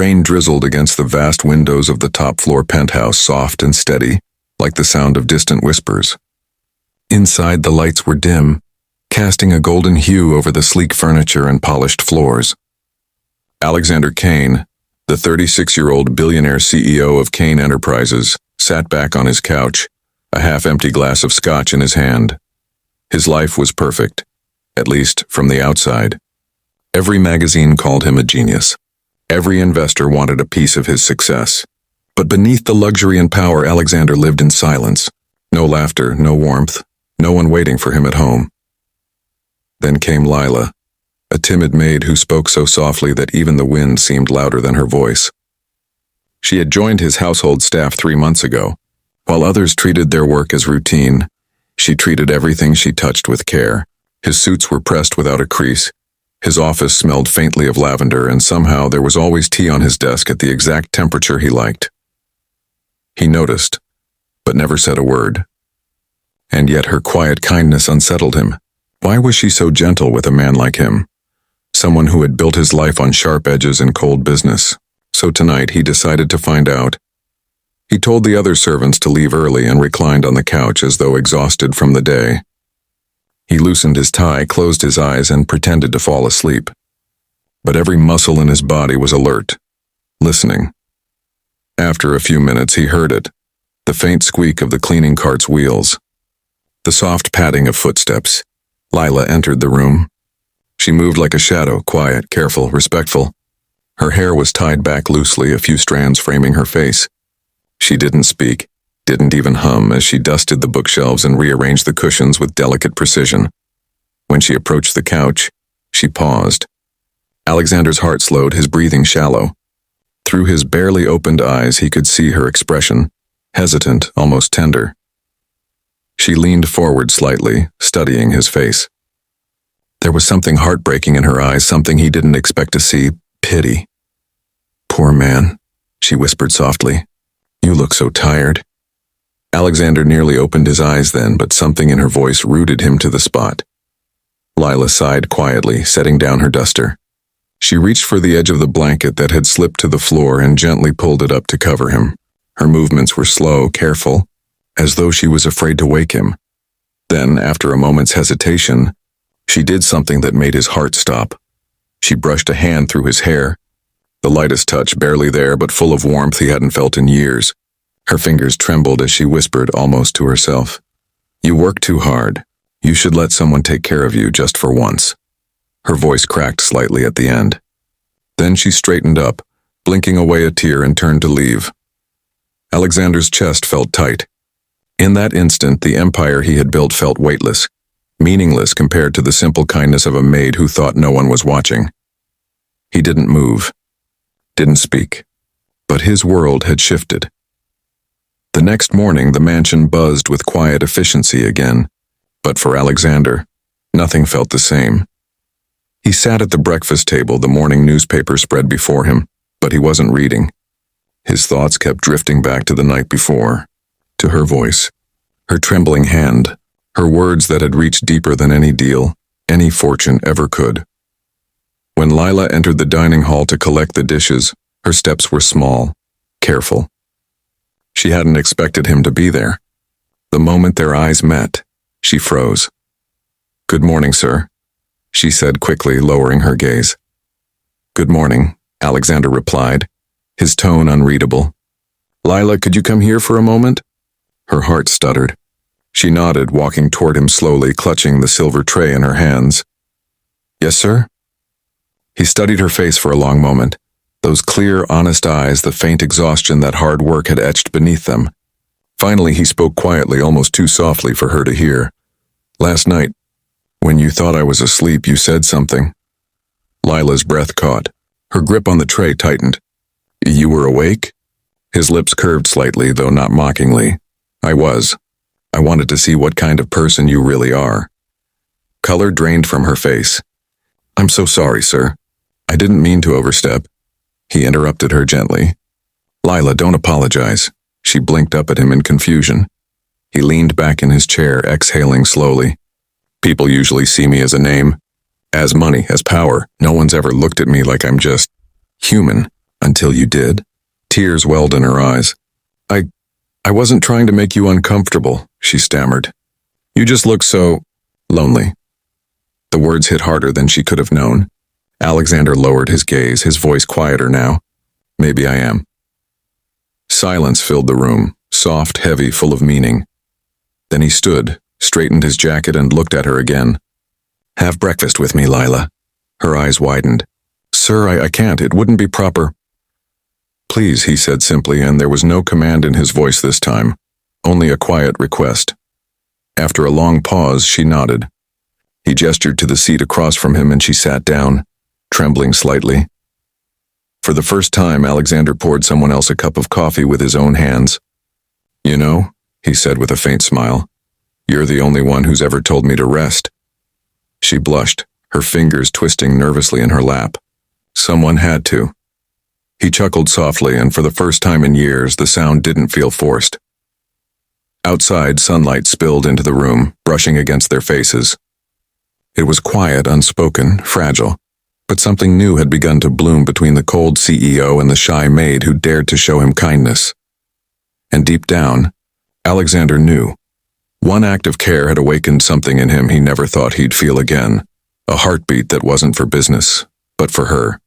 Rain drizzled against the vast windows of the top-floor penthouse, soft and steady, like the sound of distant whispers. Inside, the lights were dim, casting a golden hue over the sleek furniture and polished floors. Alexander Kane, the 36-year-old billionaire CEO of Kane Enterprises, sat back on his couch, a half-empty glass of scotch in his hand. His life was perfect, at least from the outside. Every magazine called him a genius. Every investor wanted a piece of his success. But beneath the luxury and power, Alexander lived in silence. No laughter, no warmth, no one waiting for him at home. Then came Lila, a timid maid who spoke so softly that even the wind seemed louder than her voice. She had joined his household staff 3 months ago. While others treated their work as routine, she treated everything she touched with care. His suits were pressed without a crease. His office smelled faintly of lavender, and somehow there was always tea on his desk at the exact temperature he liked. He noticed, but never said a word. And yet her quiet kindness unsettled him. Why was she so gentle with a man like him? Someone who had built his life on sharp edges and cold business. So tonight he decided to find out. He told the other servants to leave early and reclined on the couch as though exhausted from the day. He loosened his tie, closed his eyes, and pretended to fall asleep. But every muscle in his body was alert, listening. After a few minutes he heard it, the faint squeak of the cleaning cart's wheels. The soft padding of footsteps. Lila entered the room. She moved like a shadow, quiet, careful, respectful. Her hair was tied back loosely, a few strands framing her face. She didn't speak, didn't even hum as she dusted the bookshelves and rearranged the cushions with delicate precision. When she approached the couch, she paused. Alexander's heart slowed, his breathing shallow. Through his barely opened eyes he could see her expression, hesitant, almost tender. She leaned forward slightly, studying his face. There was something heartbreaking in her eyes, something he didn't expect to see, pity. "Poor man," she whispered softly. "You look so tired." Alexander nearly opened his eyes then, but something in her voice rooted him to the spot. Lila sighed quietly, setting down her duster. She reached for the edge of the blanket that had slipped to the floor and gently pulled it up to cover him. Her movements were slow, careful, as though she was afraid to wake him. Then, after a moment's hesitation, she did something that made his heart stop. She brushed a hand through his hair, the lightest touch, barely there, but full of warmth he hadn't felt in years. Her fingers trembled as she whispered, almost to herself, "You work too hard. You should let someone take care of you just for once." Her voice cracked slightly at the end. Then she straightened up, blinking away a tear, and turned to leave. Alexander's chest felt tight. In that instant, the empire he had built felt weightless, meaningless compared to the simple kindness of a maid who thought no one was watching. He didn't move, didn't speak, but his world had shifted. The next morning, the mansion buzzed with quiet efficiency again, but for Alexander, nothing felt the same. He sat at the breakfast table, the morning newspaper spread before him, but he wasn't reading. His thoughts kept drifting back to the night before, to her voice, her trembling hand, her words that had reached deeper than any deal, any fortune ever could. When Lila entered the dining hall to collect the dishes, her steps were small, careful. She hadn't expected him to be there. The moment their eyes met, she froze. "Good morning, sir," she said quickly, lowering her gaze. "Good morning," Alexander replied, his tone unreadable. "Lila, could you come here for a moment?" Her heart stuttered. She nodded, walking toward him slowly, clutching the silver tray in her hands. "Yes, sir?" He studied her face for a long moment, those clear, honest eyes, the faint exhaustion that hard work had etched beneath them. Finally, he spoke quietly, almost too softly for her to hear. "Last night, when you thought I was asleep, you said something." Lila's breath caught. Her grip on the tray tightened. "You were awake?" His lips curved slightly, though not mockingly. "I was. I wanted to see what kind of person you really are." Color drained from her face. "I'm so sorry, sir. I didn't mean to overstep." He interrupted her gently. "Lila, don't apologize." She blinked up at him in confusion. He leaned back in his chair, exhaling slowly. "People usually see me as a name, as money, as power. No one's ever looked at me like I'm just human." Until you did? Tears welled in her eyes. I wasn't trying to make you uncomfortable, she stammered. You just look so lonely. The words hit harder than she could have known. Alexander lowered his gaze, his voice quieter now. Maybe I am. Silence filled the room, soft, heavy, full of meaning. Then he stood, straightened his jacket, and looked at her again. Have breakfast with me, Lila. Her eyes widened. Sir, I can't. It wouldn't be proper. Please, he said simply, and there was no command in his voice this time, only a quiet request. After a long pause, she nodded. He gestured to the seat across from him, and she sat down, trembling slightly. For the first time, Alexander poured someone else a cup of coffee with his own hands. You know, he said with a faint smile, you're the only one who's ever told me to rest. She blushed, her fingers twisting nervously in her lap. Someone had to. He chuckled softly, and for the first time in years, the sound didn't feel forced. Outside, sunlight spilled into the room, brushing against their faces. It was quiet, unspoken, fragile, but something new had begun to bloom between the cold CEO and the shy maid who dared to show him kindness. And deep down, Alexander knew. One act of care had awakened something in him he never thought he'd feel again, a heartbeat that wasn't for business, but for her.